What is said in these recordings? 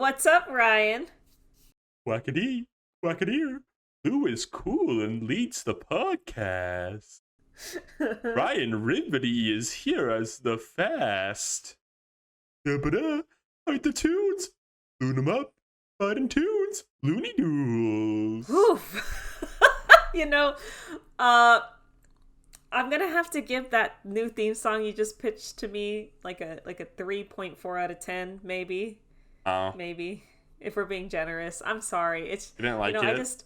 What's up, Ryan? Wackadee, wackadeer. Lou is cool and leads the podcast. Ryan Rinvity is here as the fast. Da-ba-da, fight the tunes. Loon 'em up, fighting tunes. Looney Duels. Oof. you know, uh, I'm gonna have to give that new theme song you just pitched to me like a 3.4 out of 10, maybe. Oh, Maybe. If we're being generous. I'm sorry. It's you didn't like it?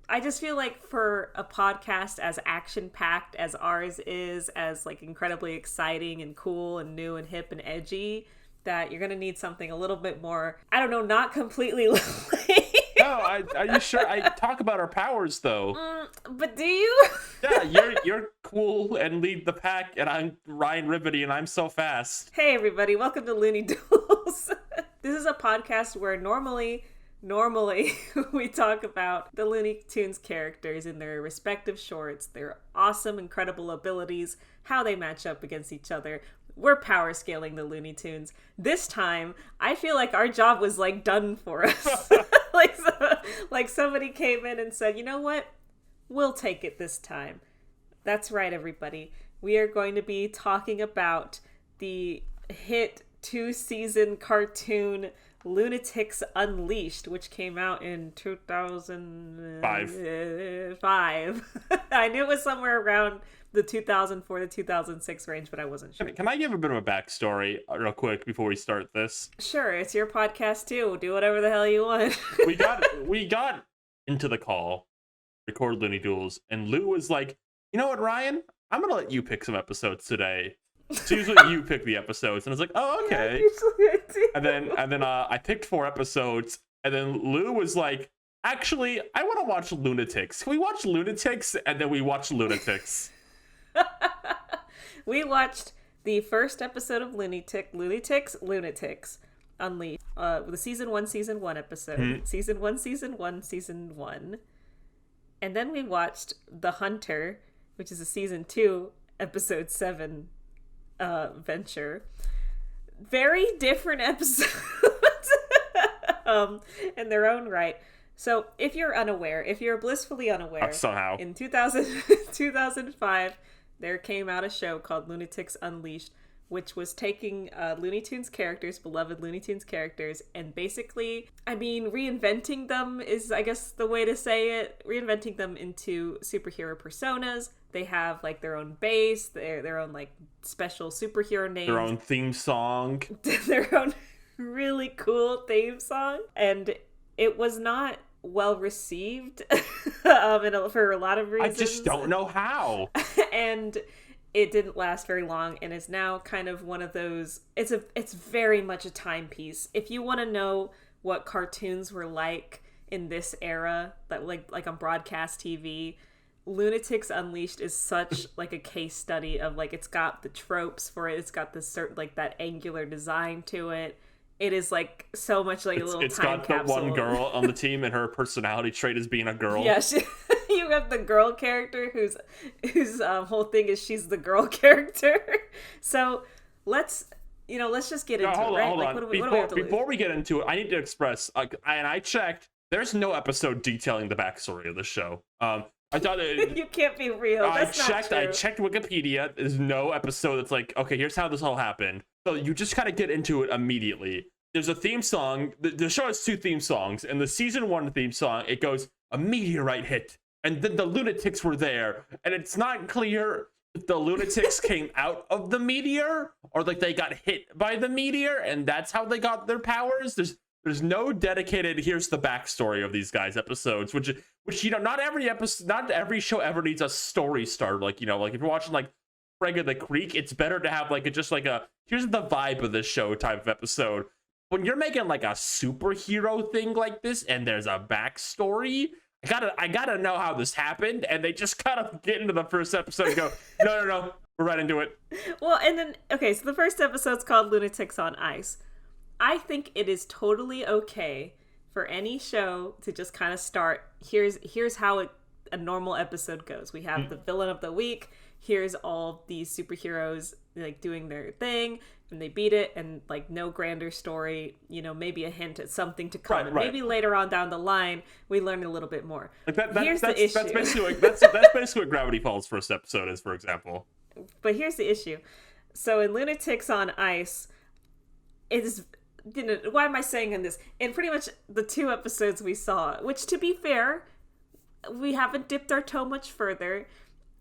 I just feel like for a podcast as action-packed as ours is, as like incredibly exciting and cool and new and hip and edgy, that you're gonna need something a little bit more, I don't know, not completely lame. No, are you sure? I talk about our powers though. But do you? Yeah, you're cool and lead the pack, and I'm Ryan Rivety, and I'm so fast. Hey everybody, welcome to Looney Duels. This is a podcast where normally we talk about the Looney Tunes characters in their respective shorts, their awesome, incredible abilities, how they match up against each other. We're power scaling the Looney Tunes. This time, I feel like our job was like done for us. like somebody came in and said, you know what? We'll take it this time. That's right, everybody. We are going to be talking about the hit 2-season cartoon Loonatics Unleashed, which came out in 2005. I knew it was somewhere around the 2004 to 2006 range, but I wasn't sure. Can I give a bit of a backstory real quick before we start this? Sure, it's your podcast too. Do whatever the hell you want. we got into the call, record Looney Duels, and Lou was like, you know what, Ryan? I'm gonna let you pick some episodes today. So usually you pick the episodes, and I was like, oh, okay. Yeah, usually I do. And then I picked 4 episodes, and then Lou was like, actually, I want to watch Loonatics. Can we watch Loonatics? And then we watched Loonatics. We watched the first episode of Loonatics Unleashed, the season 1 episode, season 1, and then we watched The Hunter, which is a season 2 episode 7 venture. Very different episodes in their own right. So if you're blissfully unaware, Somehow in 2005 there came out a show called Loonatics Unleashed, which was taking Looney Tunes characters, beloved Looney Tunes characters, and basically, reinventing them is, I guess, the way to say it. Reinventing them into superhero personas. They have, like, their own base, their own, like, special superhero names. their own theme song. Their own really cool theme song. And it was not well received for a lot of reasons. I just don't know how. And it didn't last very long, and is now kind of one of those, it's very much a timepiece. If you want to know what cartoons were like in this era, that like on broadcast TV, Loonatics Unleashed is such like a case study of, like, it's got the tropes for it, it's got this certain, like, that angular design to it. It is like so much like a little time capsule. It's got the one girl on the team, and her personality trait is being a girl. Yes, you have the girl character whose whole thing is she's the girl character. So let's just get into it. Right? Hold on. What do we have to Before we get into it, I need to express, and I checked. There's no episode detailing the backstory of the show. I thought you can't be real. That's not true. I checked Wikipedia. There's no episode that's like, okay, here's how this all happened. So you just kind of get into it immediately. There's a theme song. The show has 2 theme songs. And the season 1 theme song, it goes, a meteorite hit. And then the Loonatics were there. And it's not clear if the Loonatics came out of the meteor, or like they got hit by the meteor, and that's how they got their powers. There's no dedicated, here's the backstory of these guys episodes, which not every show ever needs a story starter. Like, like if you're watching like Craig of the Creek, it's better to have like here's the vibe of this show type of episode. When you're making like a superhero thing like this, and there's a backstory, I gotta know how this happened, and they just kind of get into the first episode and go, no, we're right into it. Well, and then, okay, so the first episode's called Loonatics on Ice. I think it is totally okay for any show to just kind of start, here's how a normal episode goes. We have the villain of the week, here's all these superheroes, like doing their thing, and they beat it, and like no grander story, you know, maybe a hint at something to come. And maybe later on down the line we learn a little bit more. Like here's the issue. That's basically that's basically what Gravity Falls first episode is, for example. But here's the issue. So in Loonatics on Ice, it is, you know, why am I saying in this? In pretty much the 2 episodes we saw, which to be fair, we haven't dipped our toe much further.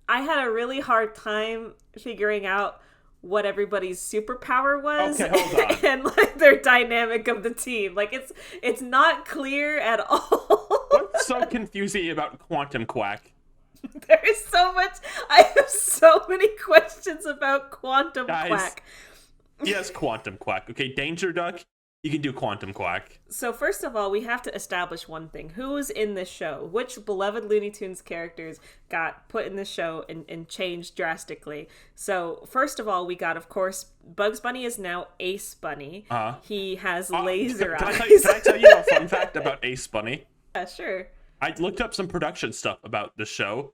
I had a really hard time figuring out what everybody's superpower was. Okay, hold on. And like their dynamic of the team. Like it's not clear at all. What's so confusing about Quantum Quack? There is so much. I have so many questions about Quantum Quack. Yes, Quantum Quack. Okay, Danger Duck, you can do Quantum Quack. So first of all, we have to establish one thing. Who was in this show? Which beloved Looney Tunes characters got put in this show and changed drastically? So first of all, we got, of course, Bugs Bunny is now Ace Bunny. He has laser eyes. Can I tell you a fun fact about Ace Bunny? Yeah, sure. I looked up some production stuff about the show.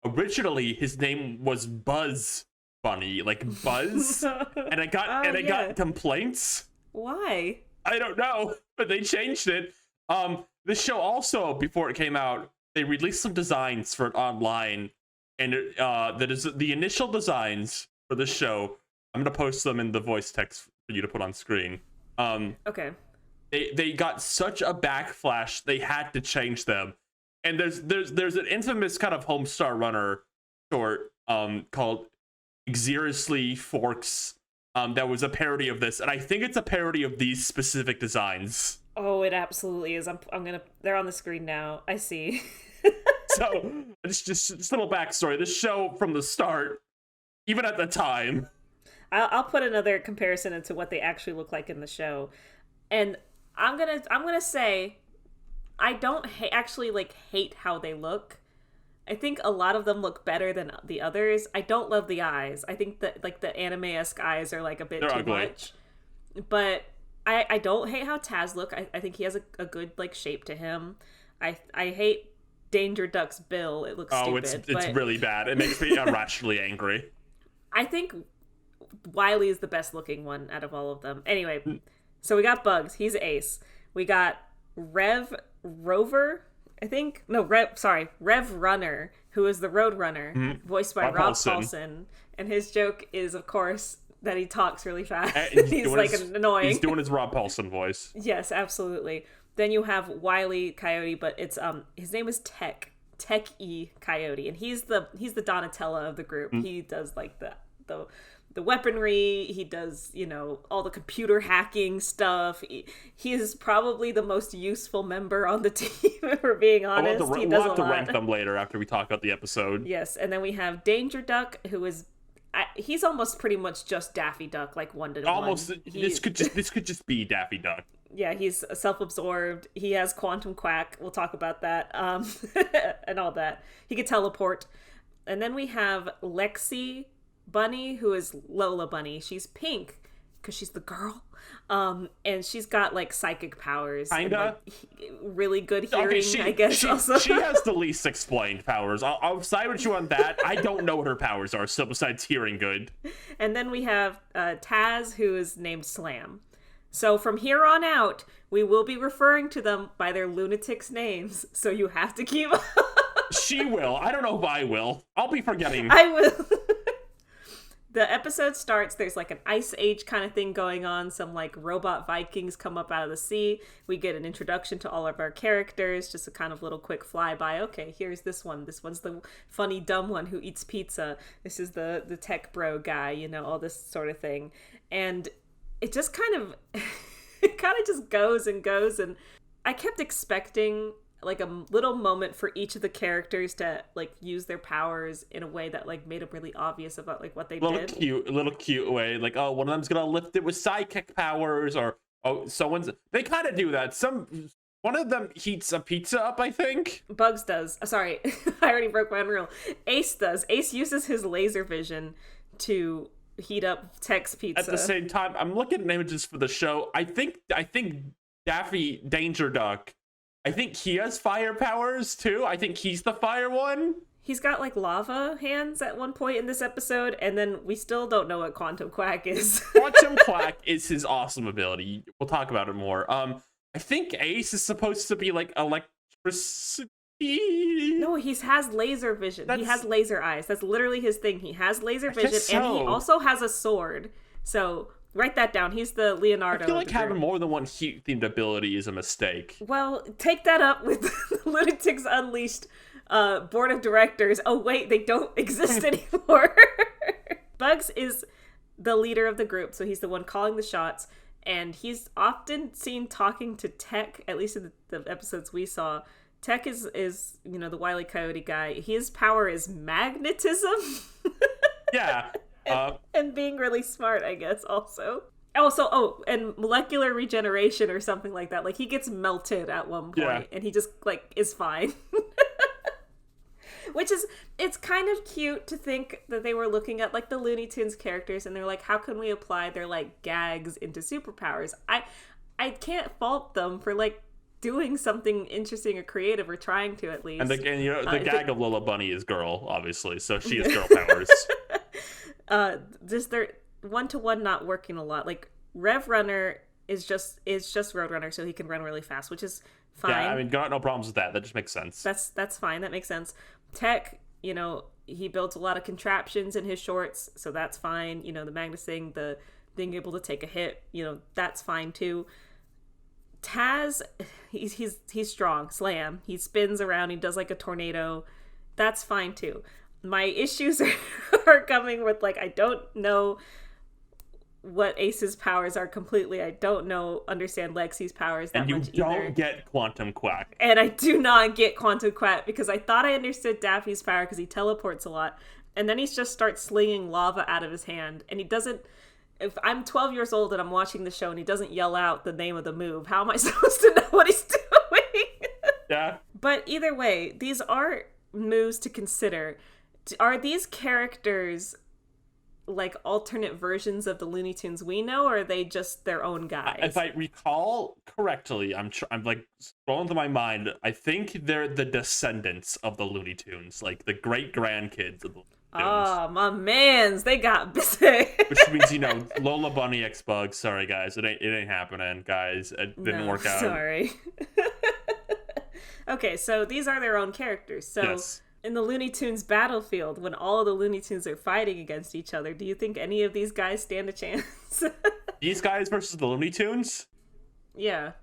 Originally his name was Buzz Bunny, like Buzz, and I got complaints. Why? I don't know, but they changed it. The show also, before it came out, they released some designs for it online, and that is the initial designs for the show. I'm gonna post them in the voice text for you to put on screen. Okay. They got such a backlash, they had to change them. And there's an infamous kind of Homestar Runner short called Xeriously Forks that was a parody of this, and I think it's a parody of these specific designs. Oh, it absolutely is. They're on the screen now. I see. So it's just a little backstory. This show from the start, even at the time, I'll put another comparison into what they actually look like in the show, and I'm gonna say I don't actually like hate how they look. I think a lot of them look better than the others. I don't love the eyes. I think that like the anime-esque eyes are like a bit too ugly. much. But I don't hate how Taz look. I think he has a good like shape to him. I hate Danger Duck's bill. It looks stupid. It's really bad. It makes me irrationally angry. I think Wiley is the best looking one out of all of them. Anyway, so we got Bugs. He's Ace. We got Rev Runner, who is the Road Runner, voiced by Rob Paulson. And his joke is, of course, that he talks really fast. He's like annoying. He's doing his Rob Paulson voice. Yes, absolutely. Then you have Wile E. Coyote, but it's his name is Tech E. Coyote, and he's the Donatella of the group. He does like the weaponry, he does, you know, all the computer hacking stuff. He is probably the most useful member on the team, if we're being honest. We'll have to rank them later after we talk about the episode. Yes, and then we have Danger Duck, who is he's almost pretty much just Daffy Duck, like 1-to-1. Almost. This could just be Daffy Duck. Yeah, he's self-absorbed. He has Quantum Quack. We'll talk about that. And all that. He could teleport. And then we have Lexi Bunny, who is Lola Bunny. She's pink because she's the girl. And she's got like psychic powers. Kinda. And, like, really good hearing, I guess. Also, she has the least explained powers. I'll side with you on that. I don't know what her powers are, so besides hearing good. And then we have Taz, who is named Slam. So from here on out, we will be referring to them by their lunatics names. So you have to keep up. She will. I don't know if I will. I'll be forgetting. I will. The episode starts, there's like an ice age kind of thing going on. Some like robot Vikings come up out of the sea. We get an introduction to all of our characters, just a kind of little quick flyby. Okay, here's this one. This one's the funny dumb one who eats pizza. This is the tech bro guy, you know, all this sort of thing. And it just kind of just goes and goes. And I kept expecting like a little moment for each of the characters to like use their powers in a way that like made it really obvious about like what they did. Little cute way, like, oh, one of them's gonna lift it with sidekick powers, or they kind of do that. One of them heats a pizza up, I think. Bugs does. Sorry, I already broke my own rule. Ace does. Ace uses his laser vision to heat up Tech's pizza. At the same time, I'm looking at images for the show. I think Daffy Danger Duck, I think he has fire powers too. I think he's the fire one. He's got like lava hands at one point in this episode, and then we still don't know what Quantum Quack is. Quantum Quack is his awesome ability. We'll talk about it more. I think Ace is supposed to be like electricity. No, he has laser vision. He has laser eyes. That's literally his thing. He has laser vision, and he also has a sword. So write that down. He's the Leonardo. I feel like having more than one heat-themed ability is a mistake. Well, take that up with the Lunatics Unleashed board of directors. Oh wait, they don't exist anymore. Bugs is the leader of the group, so he's the one calling the shots, and he's often seen talking to Tech, at least in the episodes we saw. Tech is the Wile E. Coyote guy. His power is magnetism. Yeah. And being really smart, I guess, also. And molecular regeneration or something like that. Like, he gets melted at one point, and he just, like, is fine. Which is, it's kind of cute to think that they were looking at, like, the Looney Tunes characters, and they're like, how can we apply their, like, gags into superpowers? I can't fault them for, like, doing something interesting or creative, or trying to, at least. And the gag of Lola Bunny is girl, obviously, so she has girl powers. Just they're one-to-one not working a lot. Like, Rev Runner is just Roadrunner, so he can run really fast, which is fine. Yeah, I mean, got no problems with that. That just makes sense. That's fine. That makes sense. Tech, he builds a lot of contraptions in his shorts, so that's fine. The Magnus thing, the being able to take a hit, that's fine too. Taz, he's strong. Slam. He spins around. He does like a tornado. That's fine too. My issues are coming with, like, I don't know what Ace's powers are completely. I don't understand Lexi's powers that much either. And you don't get Quantum Quack. And I do not get Quantum Quack, because I thought I understood Daffy's power because he teleports a lot. And then he just starts slinging lava out of his hand. And he doesn't... If I'm 12 years old and I'm watching the show and he doesn't yell out the name of the move, how am I supposed to know what he's doing? Yeah. But either way, these are moves to consider. Are these characters like alternate versions of the Looney Tunes we know, or are they just their own guys? If I recall correctly, I'm like scrolling through my mind. I think they're the descendants of the Looney Tunes, like the great grandkids of the Looney Tunes. Oh, my mans, they got busy. Which means, Lola Bunny X Bugs. Sorry, guys, it ain't happening, guys. It didn't work out. Sorry. Okay, so these are their own characters. So. Yes. In the Looney Tunes battlefield, when all of the Looney Tunes are fighting against each other, do you think any of these guys stand a chance? These guys versus the Looney Tunes? Yeah.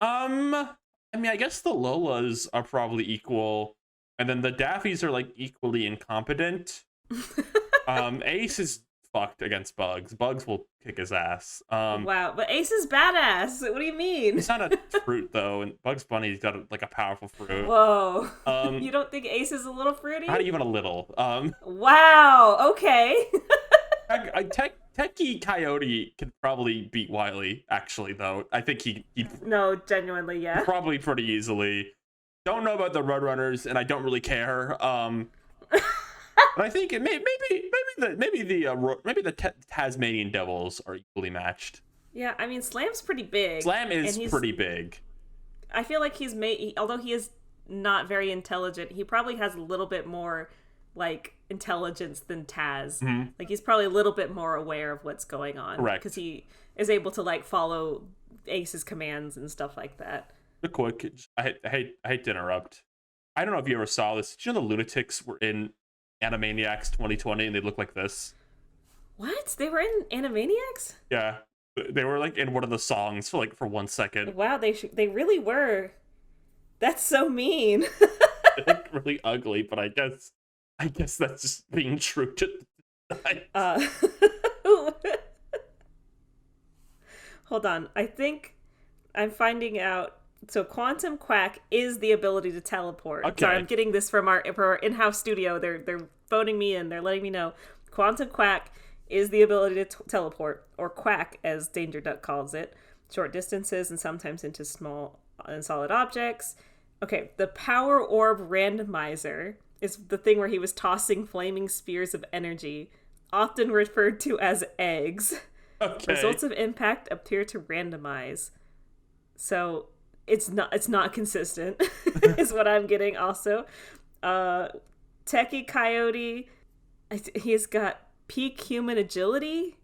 I mean, I guess the Lolas are probably equal, and then the Daffies are, like, equally incompetent. Ace is fucked against Bugs. Bugs will kick his ass. Wow, but Ace is badass. What do you mean? He's not a fruit, though, and Bugs Bunny's got a powerful fruit. Whoa. You don't think Ace is a little fruity? Not even a little. Wow, okay. Techie Coyote could probably beat Wily, actually, though. I think he No, genuinely, yeah. Probably pretty easily. Don't know about the Roadrunners, and I don't really care. But I think maybe the Tasmanian Devils are equally matched. Yeah, I mean, Slam's pretty big. Slam is pretty big. I feel like although he is not very intelligent, he probably has a little bit more, like, intelligence than Taz. Mm-hmm. Like, he's probably a little bit more aware of what's going on. Correct. Because he is able to, like, follow Ace's commands and stuff like that. Real quick, I hate to interrupt. I don't know if you ever saw this. Did you know the Loonatics were in Animaniacs 2020 and they look like this? What? They were in Animaniacs? Yeah. They were, like, in one of the songs for 1 second. Wow, they really were. That's so mean. They look really ugly, but I guess that's just being true to the Hold on. I think I'm finding out. So Quantum Quack is the ability to teleport. Okay. Sorry, I'm getting this from our in-house studio. They're phoning me in. They're letting me know. Quantum Quack is the ability to teleport, or quack as Danger Duck calls it, short distances and sometimes into small and solid objects. Okay, the Power Orb Randomizer is the thing where he was tossing flaming spears of energy, often referred to as eggs. Okay. Results of impact appear to randomize. So it's not consistent, is what I'm getting also. Techie Coyote, he's got peak human agility.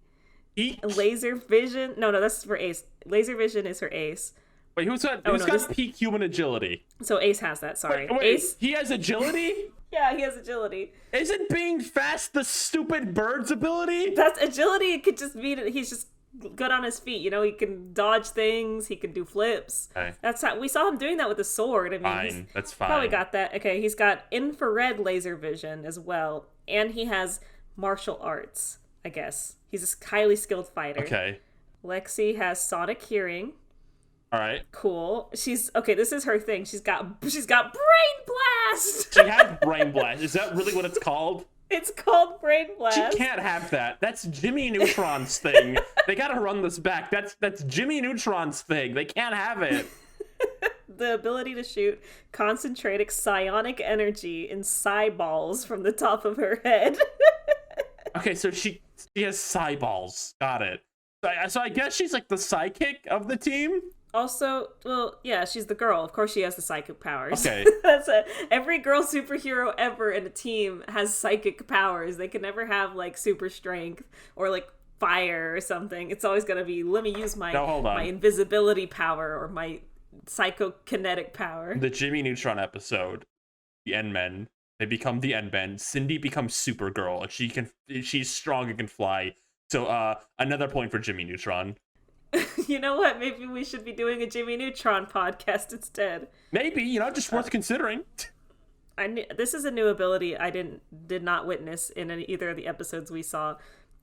Laser vision. No, that's for Ace. Laser vision is for Ace. Wait, who's got peak human agility? So Ace has that, sorry. Wait, Ace, he has agility? yeah, he has agility. Isn't being fast the stupid bird's ability? That's agility. It could just be that he's just good on his feet. You know, he can dodge things. He can do flips. Okay. That's how we saw him doing that with the sword. I mean, that's fine. Probably got that. Okay, he's got infrared laser vision as well, and he has martial arts. I guess he's a highly skilled fighter. Okay. Lexi has sonic hearing. All right. Cool. She's okay. This is her thing. She's got brain blast. She has brain blast. Is that really what it's called? It's called brain blast. She can't have that. That's Jimmy Neutron's thing. They gotta run this back. That's Jimmy Neutron's thing. They can't have it. The ability to shoot concentrated psionic energy in psi balls from the top of her head. Okay, so she has psi balls. Got it. So I guess she's like the psychic of the team. Also, well, yeah, she's the girl. Of course she has the psychic powers. Okay. Every girl superhero ever in a team has psychic powers. They can never have, like, super strength or, like, fire or something. It's always going to be, let me use my invisibility power or my psychokinetic power. The Jimmy Neutron episode, the N-Men, they become the N-Men. Cindy becomes Supergirl. She's strong and can fly. So, another point for Jimmy Neutron. You know what? Maybe we should be doing a Jimmy Neutron podcast instead. Maybe, just worth considering. This is a new ability I did not witness in either of the episodes we saw.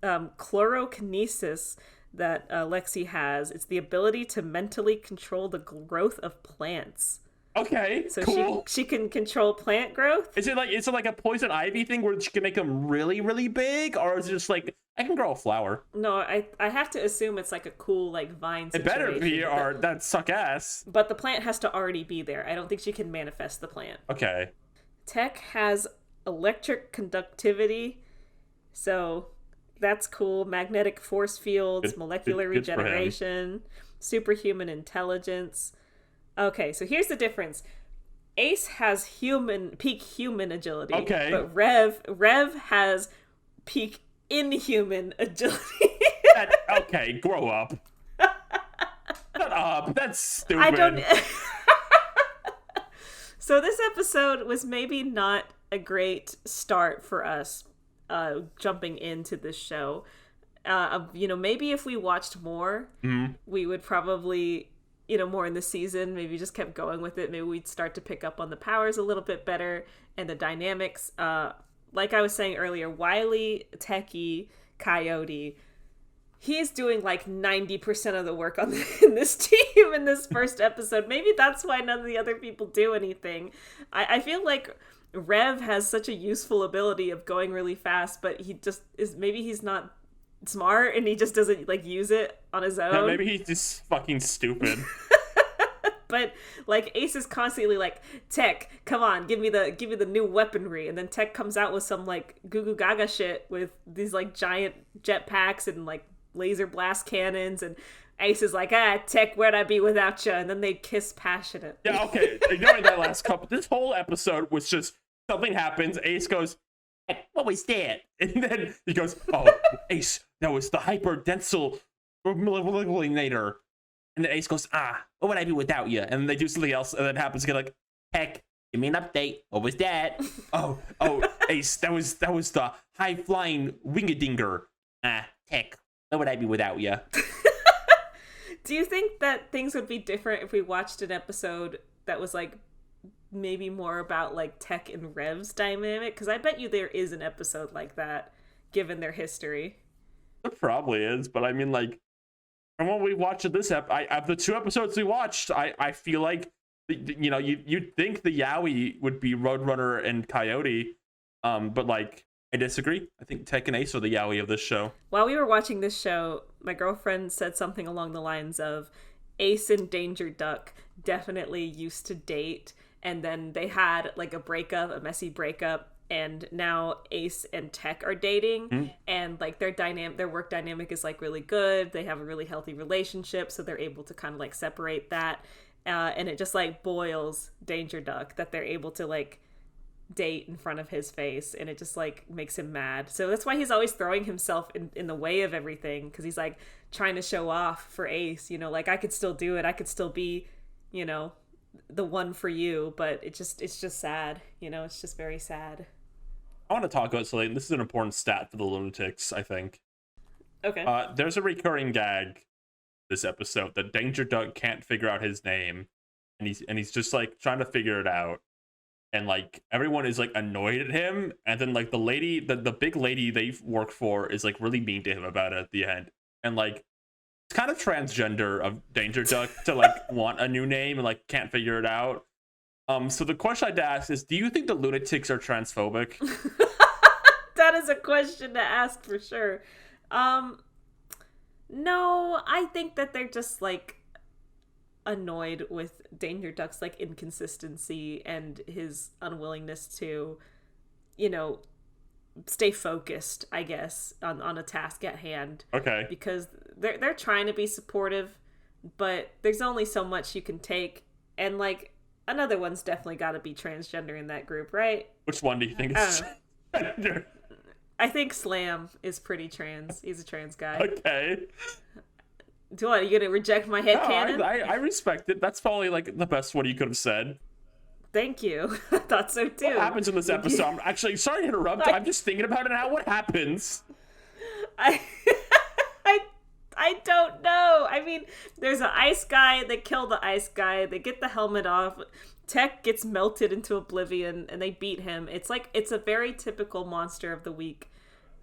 Chlorokinesis that Lexi has. It's the ability to mentally control the growth of plants. Okay, so cool. She can control plant growth. Is it like a poison ivy thing where she can make them really, really big, or is it just like I can grow a flower? No, I have to assume it's like a cool like vine situation. It better be, or that suck ass. But the plant has to already be there. I don't think she can manifest the plant. Okay. Tech has electric conductivity, so that's cool. Magnetic force fields, molecular regeneration, superhuman intelligence. Okay, so here's the difference. Ace has peak human agility. Okay. But Rev has peak inhuman agility. Okay, grow up. Shut up. That's stupid. I don't. So this episode was maybe not a great start for us jumping into this show. Maybe if we watched more, we would probably, more in the season, maybe just kept going with it. Maybe we'd start to pick up on the powers a little bit better and the dynamics. Like I was saying earlier, Wily, Techie, Coyote, he's doing like 90% of the work in this team in this first episode. Maybe that's why none of the other people do anything. I feel like Rev has such a useful ability of going really fast, but he just is, maybe he's not smart and he just doesn't like use it on his own. Yeah, maybe he's just fucking stupid. But like Ace is constantly like, Tech, come on, give me the new weaponry, and then Tech comes out with some like goo goo gaga shit with these like giant jetpacks and like laser blast cannons, and Ace is like, Tech, where'd I be without you? And then they kiss passionate. Yeah, okay. Ignoring that last couple, this whole episode was just something happens. Ace goes, what was that? And then he goes, oh, Ace, that was the hyperdensal eliminator. And then Ace goes, what would I be without you? And they do something else, and then happens again, like, heck, give me an update. What was that? oh, Ace, that was the high flying wingadinger. Tech, what would I be without you? Do you think that things would be different if we watched an episode that was like maybe more about like Tech and Rev's dynamic? Because I bet you there is an episode like that, given their history. There probably is, but I mean, like, from what we watched of this of the two episodes we watched, I feel like, you'd think the Yowie would be Roadrunner and Coyote, but like, I disagree. I think Tech and Ace are the Yowie of this show. While we were watching this show, my girlfriend said something along the lines of Ace and Danger Duck definitely used to date, and then they had like a messy breakup, and now Ace and Tech are dating, and like their work dynamic is like really good. They have a really healthy relationship, so they're able to kind of like separate that, and it just like boils Danger Duck that they're able to like date in front of his face, and it just like makes him mad. So that's why he's always throwing himself in the way of everything, because he's like trying to show off for Ace, you know, like I could still do it, I could still be, you know, the one for you. But it's just sad, you know, it's just very sad. I want to talk about something. This is an important stat for the Lunatics, I think. Okay. There's a recurring gag this episode that Danger Duck can't figure out his name, and he's just like trying to figure it out, and like everyone is like annoyed at him, and then like the big lady they work for is like really mean to him about it at the end, and like it's kind of transgender of Danger Duck to like want a new name and like can't figure it out. So the question I'd ask is, do you think the Lunatics are transphobic? That is a question to ask for sure. No, I think that they're just like annoyed with Danger Duck's like inconsistency and his unwillingness to, you know, stay focused, I guess, on a task at hand. Okay. Because they're trying to be supportive, but there's only so much you can take, and like another one's definitely got to be transgender in that group, right? Which one do you think is transgender? I think Slam is pretty trans. He's a trans guy. Okay. Do what? Are you gonna reject my headcanon? No, I respect it. That's probably like the best one you could have said. Thank you. I thought so too. What happens in this episode? I'm actually sorry to interrupt. I'm just thinking about it now. What happens? I don't know. I mean, there's an ice guy. They kill the ice guy. They get the helmet off. Tech gets melted into oblivion, and they beat him. It's a very typical monster of the week,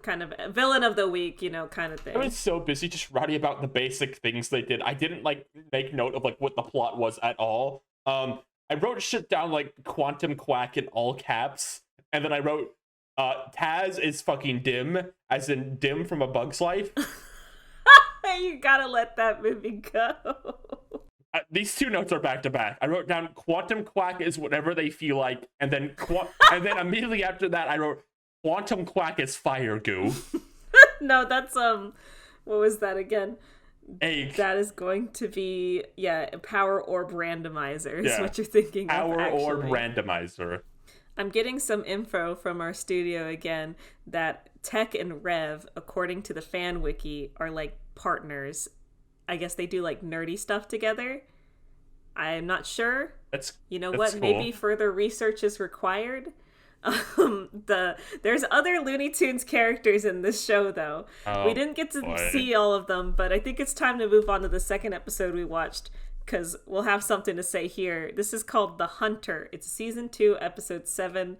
kind of villain of the week, you know, kind of thing. I was so busy just writing about the basic things they did. I didn't like make note of like what the plot was at all. I wrote shit down like Quantum Quack in all caps, and then I wrote Taz is fucking Dim, as in Dim from A Bug's Life. You gotta let that movie go. These two notes are back to back. I wrote down Quantum Quack is whatever they feel like, and then and then immediately after that I wrote Quantum Quack is fire goo. No, that's what was that again? Egg. That is going to be Power Orb Randomizer is what you're thinking of. Power Orb Randomizer. I'm getting some info from our studio again that Tech and Rev, according to the fan wiki, are like partners. I guess they do like nerdy stuff together. I'm not sure. That's what? Cool. Maybe further research is required. There's other Looney Tunes characters in this show though. We didn't get to see all of them, but I think it's time to move on to the second episode we watched, because we'll have something to say here. This is called The Hunter. It's season 2, episode 7.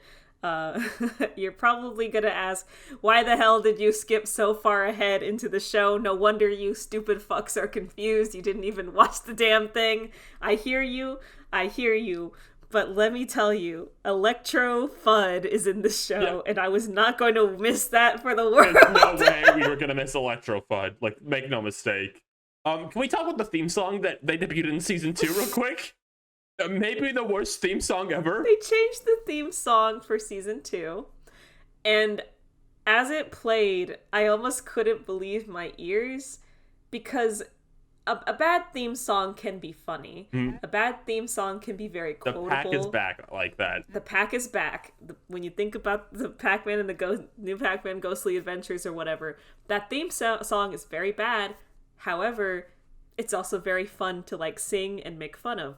You're probably gonna ask, why the hell did you skip so far ahead into the show? No wonder you stupid fucks are confused. You didn't even watch the damn thing. I hear you. But let me tell you, Electro Fudd is in the show, and I was not going to miss that for the world. There's no way we were going to miss Electro Fudd. Like, make no mistake. Can we talk about the theme song that they debuted in season 2 real quick? Maybe the worst theme song ever. They changed the theme song for season 2, and as it played, I almost couldn't believe my ears, because a bad theme song can be funny. A bad theme song can be very quotable. The pack is back like that. The pack is back. When you think about the Pac-Man and the new Pac-Man Ghostly Adventures or whatever, that theme song is very bad. However, it's also very fun to like sing and make fun of.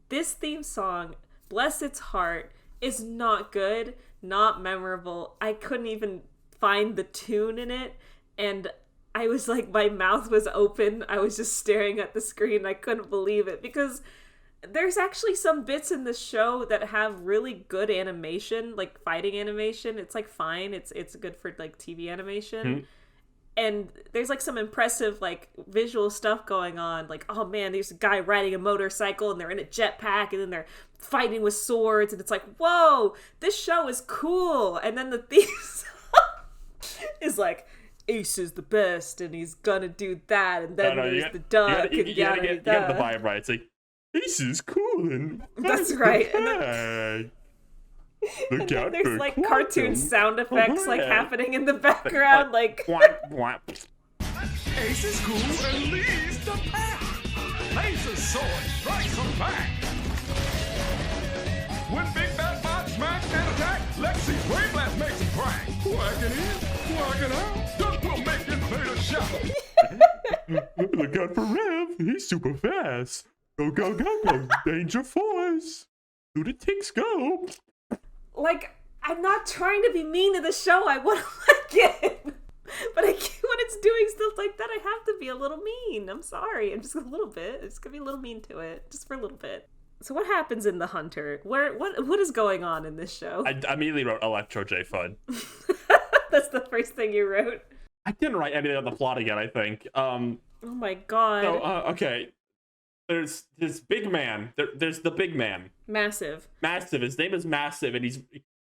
This theme song, bless its heart, is not good, not memorable. I couldn't even find the tune in it, and I was like, my mouth was open. I was just staring at the screen. I couldn't believe it, because there's actually some bits in the show that have really good animation, like fighting animation. It's like fine. It's good for like TV animation. And there's like some impressive like visual stuff going on. Like, oh man, there's a guy riding a motorcycle and they're in a jetpack and then they're fighting with swords, and it's like, whoa, this show is cool. And then the theme song is like, Ace is the best, and he's gonna do that, and then there's the duck, you gotta get the vibe right. It's like, Ace is cool, and that's right. And then there's like cartoon sound effects like happening in the background, like Ace is cool and leads the pack. Laser sword strikes them back. When Big Bad Bob smacked and attacked. it out. That will make it better shout. Look out for Rev. He's super fast. Go, go, go, go. Danger Force. Loonatics go. Like, I'm not trying to be mean to the show. I want to like it. But I can't, when it's doing stuff like that, I have to be a little mean. I'm sorry. I'm just a little bit. I'm just going to be a little mean to it. Just for a little bit. So what happens in The Hunter? What is going on in this show? I immediately wrote Electro J Fudd. That's the first thing you wrote? I didn't write anything on the plot again, I think. Oh my god. So, okay. There's this big man. There's the big man. Massive. His name is Massive, and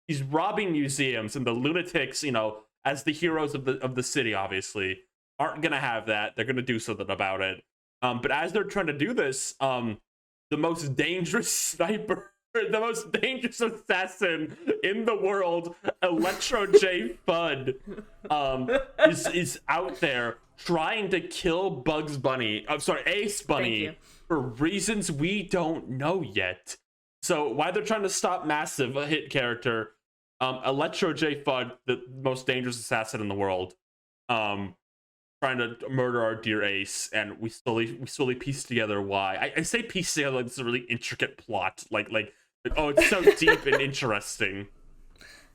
he's robbing museums, and the Loonatics, as the heroes of the city, obviously, aren't gonna have that. They're gonna do something about it. But as they're trying to do this, the most dangerous sniper, the most dangerous assassin in the world, Electro J Fudd, is out there trying to kill Ace Bunny for reasons we don't know yet. So while they're trying to stop Massive, a hit character, Electro J Fudd, the most dangerous assassin in the world, trying to murder our dear Ace, and we slowly piece together why. I say piece together like this is a really intricate plot, like oh, it's so deep and interesting.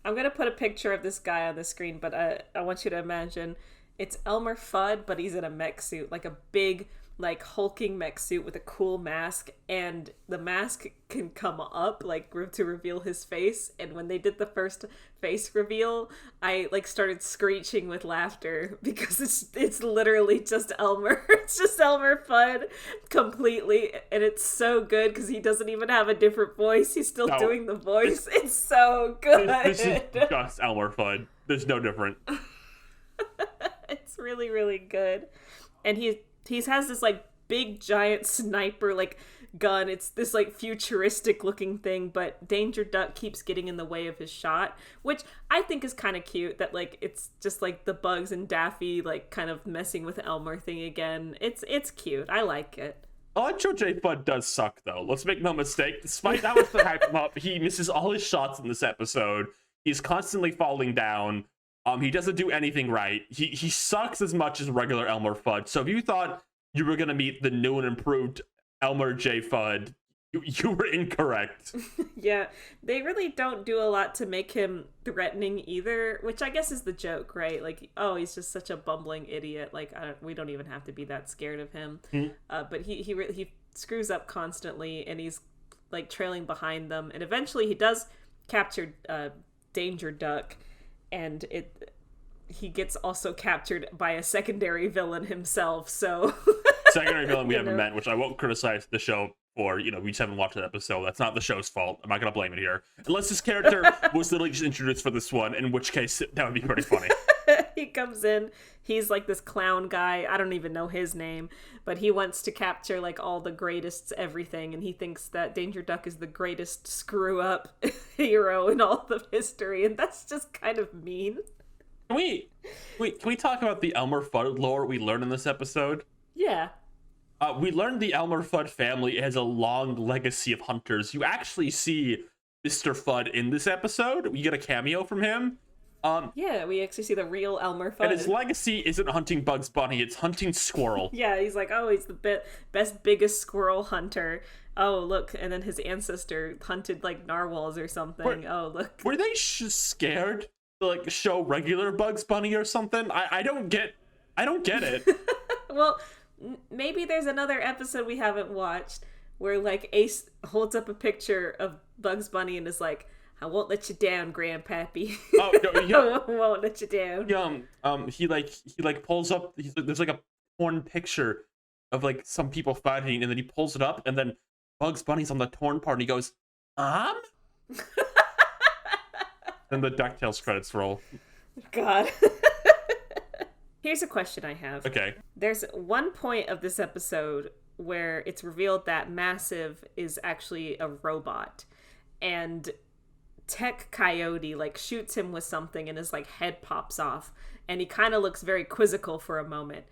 I'm gonna put a picture of this guy on the screen, but I want you to imagine it's Elmer Fudd, but he's in a mech suit, like a big, like hulking mech suit with a cool mask, and the mask can come up like to reveal his face. And when they did the first face reveal, I like started screeching with laughter because it's literally just Elmer. It's just Elmer Fudd completely, and it's so good because he doesn't even have a different voice. He's still doing the voice. It's so good. This is just Elmer Fudd. There's no different. It's really, really good. And he has this like big giant sniper like gun. It's this like futuristic looking thing, but Danger Duck keeps getting in the way of his shot, which I think is kind of cute. That like it's just like the Bugs and Daffy like kind of messing with Elmer thing again. It's cute. I like it. Electro J Fudd does suck though. Let's make no mistake. Despite how much they hype him up, he misses all his shots in this episode. He's constantly falling down. He doesn't do anything right. He sucks as much as regular Elmer Fudd. So if you thought you were gonna meet the new and improved Elmer J Fudd, you were incorrect. Yeah, they really don't do a lot to make him threatening either, which I guess is the joke, right? Like, oh, he's just such a bumbling idiot. Like, we don't even have to be that scared of him. But he screws up constantly, and he's like trailing behind them, and eventually he does capture Danger Duck. And he gets also captured by a secondary villain himself, so... Secondary villain we haven't met, which I won't criticize the show for. We just haven't watched that episode. That's not the show's fault. I'm not going to blame it here. Unless this character was literally just introduced for this one, in which case that would be pretty funny. He comes in, he's like this clown guy, I don't even know his name, but he wants to capture like all the greatest everything, and he thinks that Danger Duck is the greatest screw-up hero in all of history, and that's just kind of mean. Can we talk about the Elmer Fudd lore we learned in this episode? Yeah. We learned the Elmer Fudd family has a long legacy of hunters. You actually see Mr. Fudd in this episode. We get a cameo from him. Yeah, we actually see the real Elmer Fudd. And his legacy isn't hunting Bugs Bunny, it's hunting squirrel. Yeah, he's like, oh, he's the best, biggest squirrel hunter. Oh, look, and then his ancestor hunted, like, narwhals or something. Look. Were they scared to, like, show regular Bugs Bunny or something? I don't get it. Well, maybe there's another episode we haven't watched where, like, Ace holds up a picture of Bugs Bunny and is like, I won't let you down, Grandpappy. Oh, no, yeah. I won't let you down. Yeah, he pulls up, there's like a torn picture of like some people fighting, and then he pulls it up, and then Bugs Bunny's on the torn part, and he goes, Then the DuckTales credits roll. God. Here's a question I have. Okay. There's one point of this episode where it's revealed that Massive is actually a robot, and Tech Coyote like shoots him with something and his like head pops off, and he kind of looks very quizzical for a moment,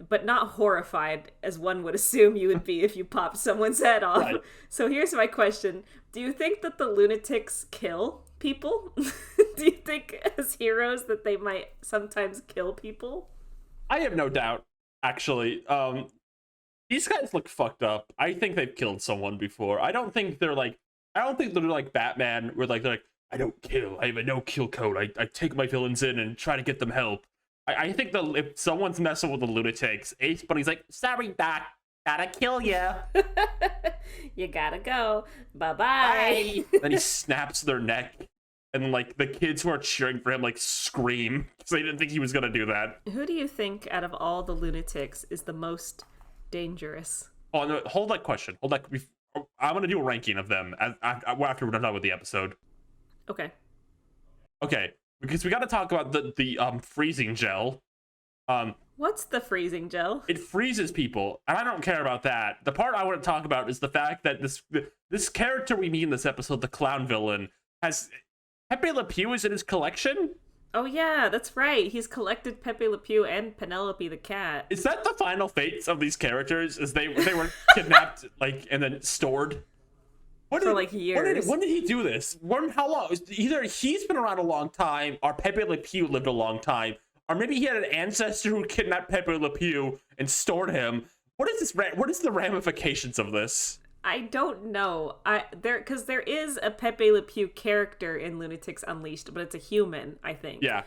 but not horrified as one would assume you would be if you popped someone's head off. Right. So here's my question. Do you think that the Loonatics kill people? Do you think as heroes that they might sometimes kill people? I have no doubt, actually. These guys look fucked up. I think they've killed someone before. I don't think they're like Batman, where they're like, I don't kill. I have a no-kill code. I take my villains in and try to get them help. I think if someone's messing with the Loonatics, Ace Bunny's like, sorry, Doc, gotta kill ya. You gotta go. Bye-bye. Then he snaps their neck, and like the kids who are cheering for him like scream because they didn't think he was gonna do that. Who do you think out of all the Loonatics is the most dangerous? Oh no! Hold that question. Hold that. I'm gonna do a ranking of them after we're done with the episode. Okay. Okay, because we got to talk about the freezing gel. What's the freezing gel? It freezes people, and I don't care about that. The part I want to talk about is the fact that this character we meet in this episode, the clown villain, has Pepe Le Pew is in his collection. Oh yeah, that's right. He's collected Pepe Le Pew and Penelope the cat. Is that the final fates of these characters? Is they were kidnapped like and then stored? For years. When did he do this? How long? Either he's been around a long time, or Pepe Le Pew lived a long time, or maybe he had an ancestor who kidnapped Pepe Le Pew and stored him. What is this? What is the ramifications of this? I don't know. Because there is a Pepe Le Pew character in Lunatics Unleashed, but it's a human, I think. Yeah.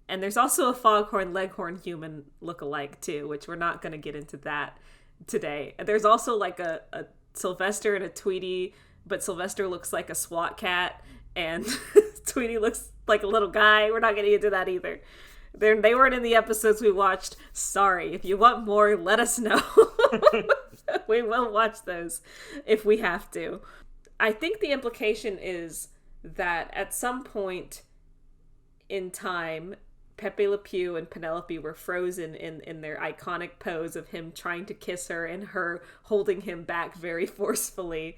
And there's also a Foghorn Leghorn human look-alike too, which we're not going to get into that today. There's also like a Sylvester and a Tweety, but Sylvester looks like a SWAT cat, and Tweety looks like a little guy. We're not getting into that either. They weren't in the episodes we watched. Sorry. If you want more, let us know. We will watch those if we have to. I think the implication is that at some point in time, Pepe Le Pew and Penelope were frozen in their iconic pose of him trying to kiss her and her holding him back very forcefully.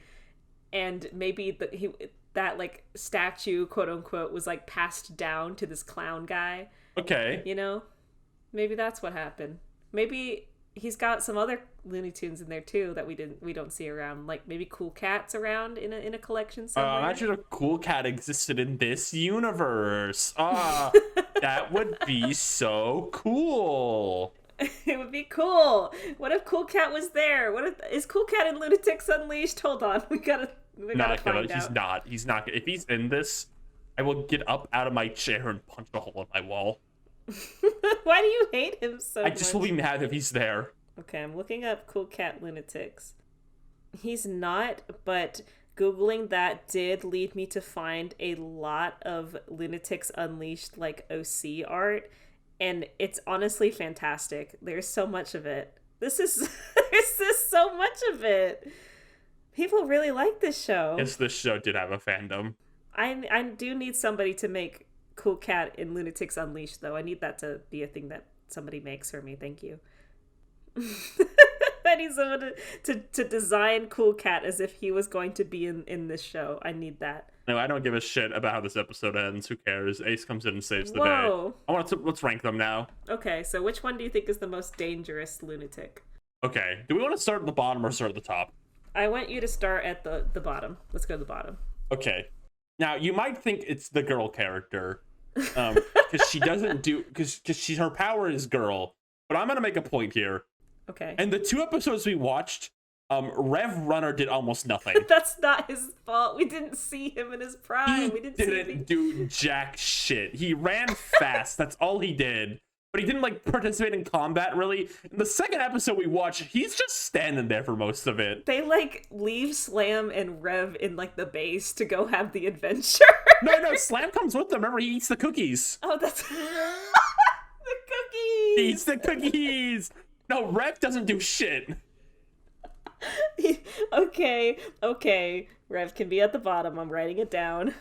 And maybe that like statue, quote unquote, was like passed down to this clown guy. Okay. You know? Maybe that's what happened. Maybe he's got some other Looney Tunes in there too that we don't see around. Like maybe Cool Cat's around in a collection somewhere. Imagine a Cool Cat existed in this universe. That would be so cool. It would be cool. What if Cool Cat was there? Is Cool Cat in Lunatics Unleashed? Hold on, we gotta find out. He's not. If he's in this, I will get up out of my chair and punch a hole in my wall. Why do you hate him so much? I just will be mad if he's there. Okay, I'm looking up Cool Cat Lunatics. He's not, but Googling that did lead me to find a lot of Lunatics Unleashed like OC art, and it's honestly fantastic. There's so much of it. There's so much of it. People really like this show. Yes, this show did have a fandom. I do need somebody to make Cool Cat in Lunatics Unleashed, though. I need that to be a thing that somebody makes for me. Thank you. I need someone to design Cool Cat as if he was going to be in this show. I need that. No, I don't give a shit about how this episode ends. Who cares? Ace comes in and saves the Whoa. day. Let's rank them now. Okay, so which one do you think is the most dangerous lunatic? Okay, do we want to start at the bottom or start at the top? I want you to start at the bottom. Let's go to the bottom. Okay. Now, you might think it's the girl character, because she doesn't do, because her power is girl, but I'm going to make a point here. Okay. And the 2 episodes we watched, Rev Runner did almost nothing. That's not his fault. We didn't see him in his prime. We didn't do jack shit. He ran fast. That's all he did. But he didn't like participate in combat really. In the second episode we watched, he's just standing there for most of it. They like leave Slam and Rev in like the base to go have the adventure. No, Slam comes with them. Remember, he eats the cookies. Oh, that's the cookies. He eats the cookies. No, Rev doesn't do shit. Okay. Rev can be at the bottom. I'm writing it down.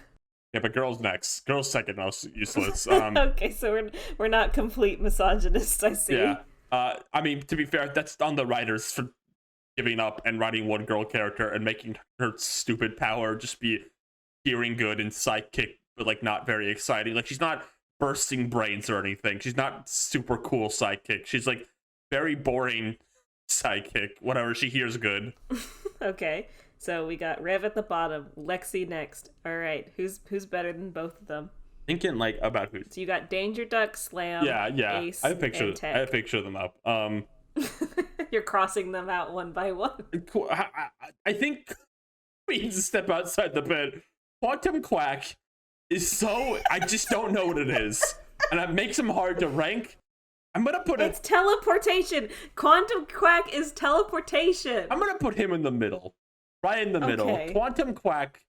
Yeah, but girl's next. Girl's second most useless. Okay, so we're not complete misogynists, I see. Yeah. I mean, to be fair, that's on the writers for giving up and writing one girl character and making her stupid power just be hearing good and sidekick, but like not very exciting. Like she's not bursting brains or anything. She's not super cool sidekick. She's like very boring sidekick. Whatever, she hears good. Okay. So we got Rev at the bottom, Lexi next. All right, who's better than both of them? Thinking like about who. So you got Danger Duck, Slam, Yeah. Ace, I have picture. and Tech. I have picture them up. You're crossing them out one by one. Cool. I think we need to step outside the bit. Quantum Quack is so. I just don't know what it is, and it makes him hard to rank. I'm gonna put It's teleportation. Quantum Quack is teleportation. I'm gonna put him in the middle, right in the middle. Okay. Quantum Quack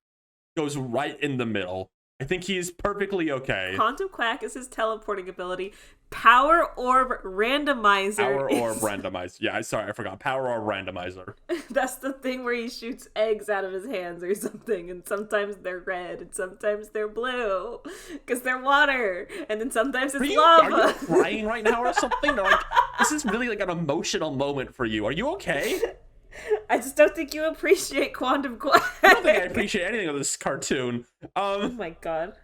goes right in the middle. I think he's perfectly okay. Quantum Quack is his teleporting ability. Power Orb Randomizer. Power Orb Randomizer. Yeah, sorry, I forgot. Power Orb Randomizer. That's the thing where he shoots eggs out of his hands or something, and sometimes they're red, and sometimes they're blue, because they're water, and then sometimes it's lava. Are you crying right now or something? Or like, this is really like an emotional moment for you. Are you okay? I just don't think you appreciate Quantum Quack. I don't think I appreciate anything of this cartoon. Oh my god.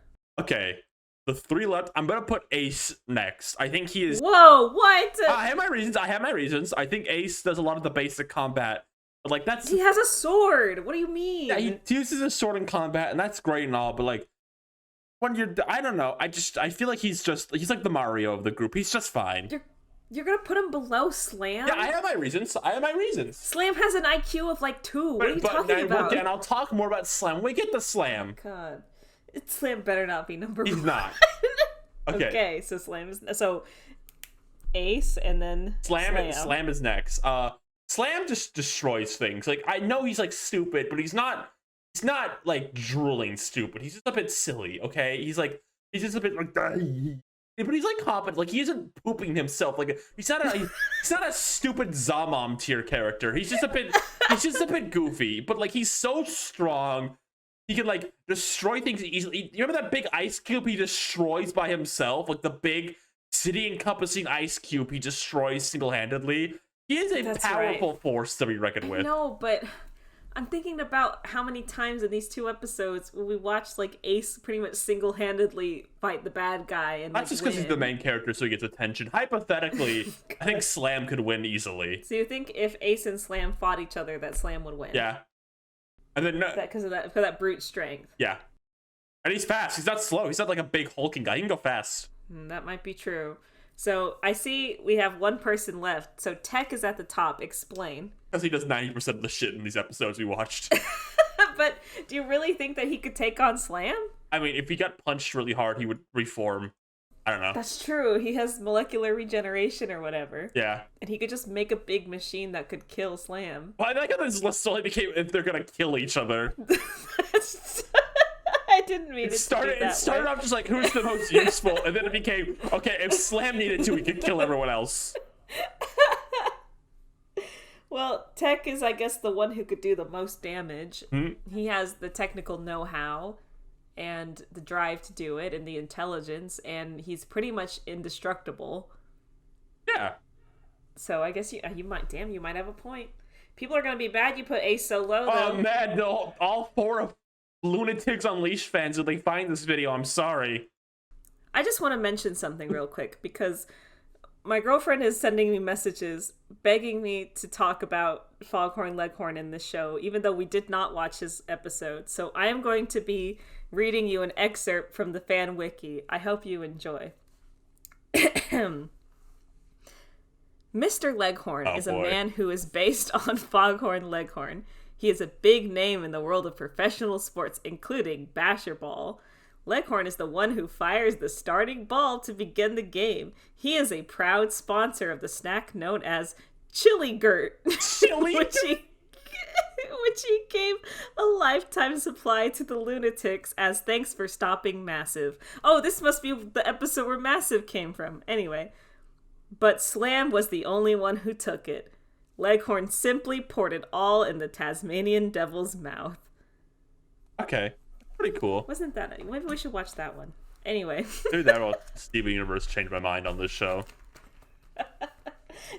Okay. The 3 left. I'm gonna put Ace next. I think he is. Whoa, what? I have my reasons. I think Ace does a lot of the basic combat. But like that's He has a sword. What do you mean? yeah, he uses a sword in combat, and that's great and all. But like when you're, I don't know. I feel like he's like the Mario of the group. He's just fine. You're gonna put him below Slam? Yeah, I have my reasons. Slam has an IQ of like 2. What are you talking about? Again, I'll talk more about Slam when we get to Slam. God. Slam better not be number 1. He's not. Okay. So so Ace and then Slam is next. Slam just destroys things. Like I know he's like stupid, but he's not like drooling stupid. He's just a bit silly, okay? He's just a bit like but he's like competent. Like he isn't pooping himself. Like he's not a stupid Zamam tier character. He's just a bit goofy, but like he's so strong. He can like destroy things easily. You remember that big ice cube he destroys by himself? Like the big city encompassing ice cube he destroys single-handedly. He is a powerful force to be reckoned with. No, but I'm thinking about how many times in these 2 episodes we watched like Ace pretty much single-handedly fight the bad guy and that's just because he's the main character, so he gets attention. Hypothetically, I think Slam could win easily. So you think if Ace and Slam fought each other, that Slam would win? Yeah. And then because of that brute strength. Yeah. And he's fast. He's not slow. He's not like a big hulking guy. He can go fast. That might be true. So I see we have one person left. So Tech is at the top. Explain. Because he does 90% of the shit in these episodes we watched. But do you really think that he could take on Slam? I mean, if he got punched really hard, he would reform. I don't know. That's true. He has molecular regeneration or whatever. Yeah. And he could just make a big machine that could kill Slam. Well, I like how this list only became if they're gonna kill each other. I didn't mean it started off just like who's the most useful, and then it became okay. If Slam needed to, he could kill everyone else. Well, Tech is, I guess, the one who could do the most damage. Mm-hmm. He has the technical know-how and the drive to do it and the intelligence, and he's pretty much indestructible. Yeah. So I guess you might have a point. People are going to be bad you put Ace so low, though. Oh, man, no, all 4 of Loonatics Unleashed fans, if they find this video, I'm sorry. I just want to mention something real quick, because my girlfriend is sending me messages begging me to talk about Foghorn Leghorn in this show, even though we did not watch his episode. So I am going to be reading you an excerpt from the fan wiki. I hope you enjoy. Mr. Leghorn is a man who is based on Foghorn Leghorn. He is a big name in the world of professional sports, including basher ball. Leghorn is the one who fires the starting ball to begin the game. He is a proud sponsor of the snack known as Chili Gurt, which he gave a lifetime supply to the Loonatics as thanks for stopping Massive. Oh, this must be the episode where Massive came from. Anyway, but Slam was the only one who took it. Leghorn simply poured it all in the Tasmanian Devil's mouth. Okay. Pretty cool. Wasn't that? Maybe we should watch that one. Anyway. Maybe that will Steven Universe change my mind on this show. Do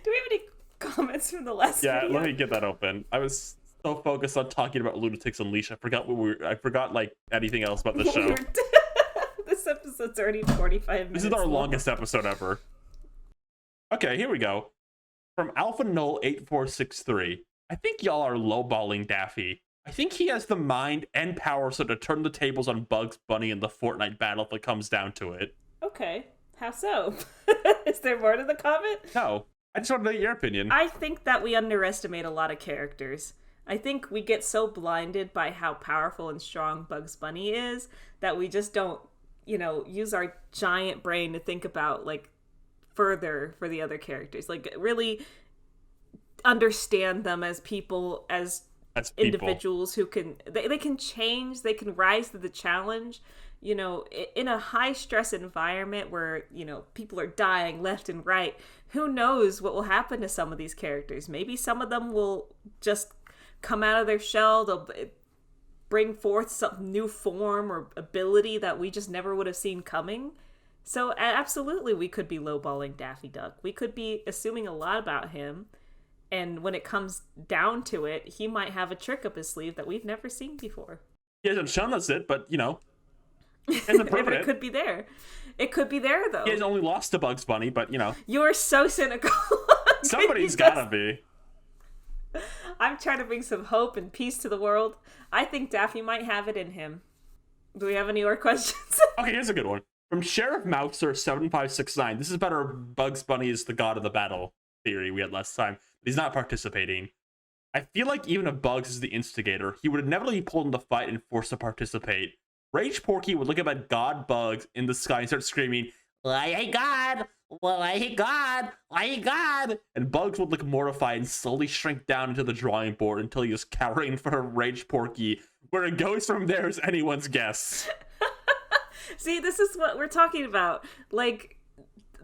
we have any comments from the last video? Yeah, let me get that open. I was so focused on talking about Lunatics Unleashed, I forgot like anything else about the show. This episode's already 45 minutes. This is our longest episode ever. Okay, here we go. From Alpha Null 8463. I think y'all are lowballing Daffy. I think he has the mind and power so to turn the tables on Bugs Bunny in the Fortnite battle if it comes down to it. Okay, how so? Is there more to the comment? No, I just want to know your opinion. I think that we underestimate a lot of characters. I think we get so blinded by how powerful and strong Bugs Bunny is that we just don't, use our giant brain to think about, like, further for the other characters. Like, really understand them as people, as individuals who can, they can change, they can rise to the challenge. In a high stress environment where, people are dying left and right, who knows what will happen to some of these characters. Maybe some of them will just come out of their shell, they'll bring forth some new form or ability that we just never would have seen coming. So absolutely we could be lowballing Daffy Duck. We could be assuming a lot about him. And when it comes down to it, he might have a trick up his sleeve that we've never seen before. He hasn't shown us it, but, hasn't proven it could be there. It could be there, though. He has only lost to Bugs Bunny, but, You are so cynical. Somebody's gotta be. I'm trying to bring some hope and peace to the world. I think Daffy might have it in him. Do we have any more questions? Okay, here's a good one. From Sheriff Mouser 7569. This is about our Bugs Bunny is the god of the battle theory we had last time. He's not participating. I feel like even if Bugs is the instigator, he would inevitably be pulled in the fight and forced to participate. Rage Porky would look up at God Bugs in the sky and start screaming, "Why God? Why God? Why God?" And Bugs would look mortified and slowly shrink down into the drawing board until he was cowering for Rage Porky. Where it goes from there is anyone's guess. See, this is what we're talking about. Like,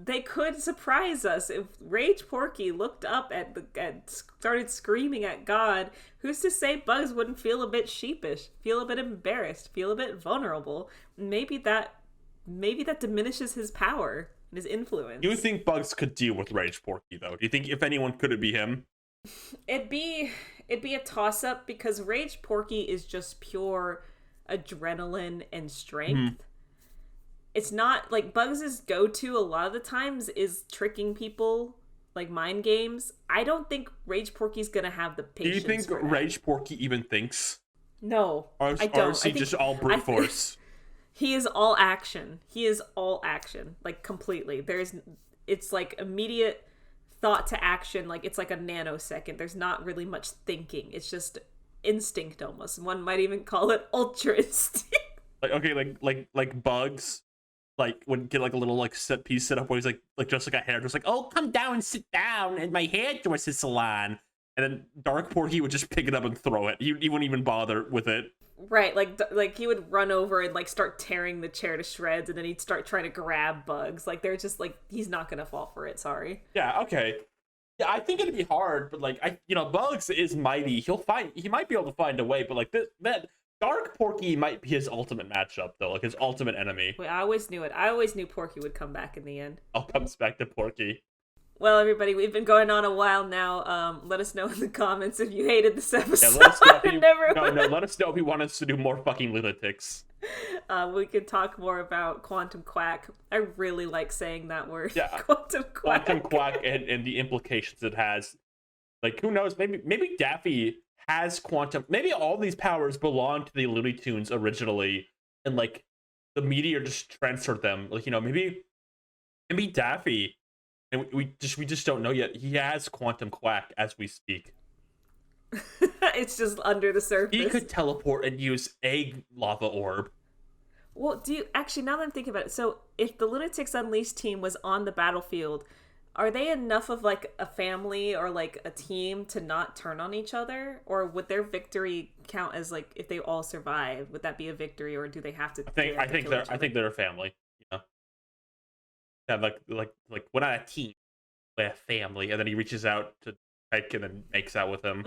they could surprise us if Rage Porky looked up and started screaming at God. Who's to say Bugs wouldn't feel a bit sheepish, feel a bit embarrassed, feel a bit vulnerable? Maybe that diminishes his power and his influence. Do you think Bugs could deal with Rage Porky, though? Do you think if anyone could it be him? It'd be a toss-up because Rage Porky is just pure adrenaline and strength. Mm-hmm. It's not like Bugs' go-to a lot of the times is tricking people, like mind games. I don't think Rage Porky's gonna have the patience. Do you think Rage Porky even thinks? No, I don't. Or is he just all brute force? He is all action. Like completely. It's like immediate thought to action. Like it's like a nanosecond. There's not really much thinking. It's just instinct almost. One might even call it ultra instinct. Like Bugs. Like would get like a little like set piece set up where he's like just like a hairdresser, like, "Oh, come down and sit down at my hairdresser salon," and then Dark Porky would just pick it up and throw it. He wouldn't even bother with it. Right, like he would run over and like start tearing the chair to shreds, and then he'd start trying to grab Bugs. Like they're just like he's not gonna fall for it. Sorry. Yeah. Okay. Yeah, I think it'd be hard, but like Bugs is mighty. He might be able to find a way, but like that Dark Porky might be his ultimate matchup, though, like his ultimate enemy. Wait, I always knew it. I always knew Porky would come back in the end. All comes back to Porky. Well, everybody, we've been going on a while now. Let us know in the comments if you hated this episode. Yeah, let us know if let us know if you want us to do more fucking Loonatics. We could talk more about Quantum Quack. I really like saying that word. Yeah, Quantum Quack. Quantum Quack and the implications it has. Like, who knows? Maybe Daffy has quantum. Maybe all these powers belong to the Looney Tunes originally, and like the meteor just transferred them. Like maybe Daffy, and we just don't know yet. He has Quantum Quack as we speak. It's just under the surface. He could teleport and use a lava orb. Well, now that I'm thinking about it, so if the Loonatics Unleashed team was on the battlefield, are they enough of like a family or like a team to not turn on each other? Or would their victory count as like if they all survive? Would that be a victory, or do they have to? I think they're a family. Yeah, like we're not a team, we're a family. And then he reaches out to Pike and then makes out with him.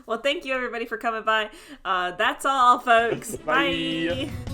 Well, thank you everybody for coming by. That's all, folks. Bye. Bye.